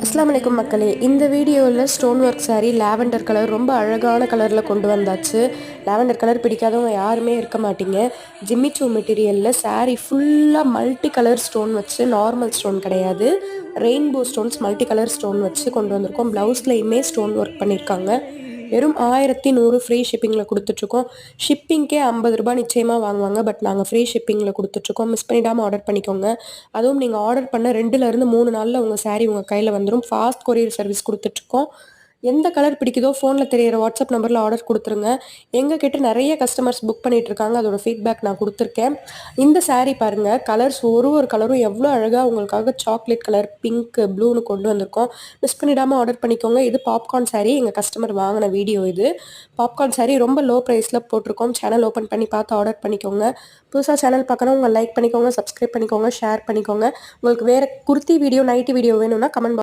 அஸ்ஸலாமு அலைக்கும் மக்களே. இந்த வீடியோவில் stone work saree lavender colour ரொம்ப அழகான கலரில் கொண்டு வந்தாச்சு. லாவெண்டர் கலர் பிடிக்காதவங்க யாருமே இருக்க மாட்டீங்க. ஜிம்மிச்சூ மெட்டீரியலில் saree ஃபுல்லாக மல்டி கலர் ஸ்டோன் வச்சு, நார்மல் ஸ்டோன் கிடையாது, rainbow stones multi colour stone வச்சு கொண்டு வந்திருக்கோம். ப்ளவுஸ்லையுமே ஸ்டோன் ஒர்க் பண்ணியிருக்காங்க. வெறும் 1100 ஃப்ரீ ஷிப்பிங்கில் கொடுத்துட்ருக்கோம். ஷிப்பிங்க்கே 50 ரூபாய் நிச்சயமாக வாங்குவாங்க. பட் நாங்கள் ஃப்ரீ ஷிப்பிங்கில் கொடுத்துட்ருக்கோம். மிஸ் பண்ணிடாமல் ஆர்டர் பண்ணிக்கோங்க. அதுவும் நீங்கள் ஆர்டர் பண்ண 2லேருந்து 3 நாளில் உங்கள் saree உங்கள் கையில் வந்துடும். ஃபாஸ்ட் கொரியர் சர்வீஸ் கொடுத்துட்ருக்கோம். எந்த கலர் பிடிக்குதோ ஃபோனில் தெரியிற வாட்ஸ்அப் நம்பரில் ஆர்டர் கொடுத்துருங்க. எங்ககிட்ட நிறைய கஸ்டமர்ஸ் புக் பண்ணிகிட்ருக்காங்க. அதோட ஃபீட்பேக் நான் கொடுத்துருக்கேன். இந்த saree பாருங்கள், கலர்ஸ் ஒரு கலரும் எவ்வளோ அழகாக உங்களுக்காக சாக்லேட் கலர், பிங்க்கு, ப்ளூன்னு கொண்டு வந்திருக்கோம். மிஸ் பண்ணிடாமல் ஆர்டர் பண்ணிக்கோங்க. இது பாப்கார்ன் saree. எங்கள் கஸ்டமர் வாங்கின வீடியோ இது. பாப்கார்ன் saree ரொம்ப லோ ப்ரைஸில் போட்டிருக்கோம். சேனல் ஓப்பன் பண்ணி பார்த்து ஆர்டர் பண்ணிக்கோங்க. புதுசாக சேனல் பார்க்கணும், உங்கள் லைக் பண்ணிக்கோங்க, சப்ஸ்கிரைப் பண்ணிக்கோங்க, ஷேர் பண்ணிக்கோங்க. உங்களுக்கு வேறு குர்த்தி வீடியோ, நைட்டி வீடியோ வேணும்னா கமெண்ட்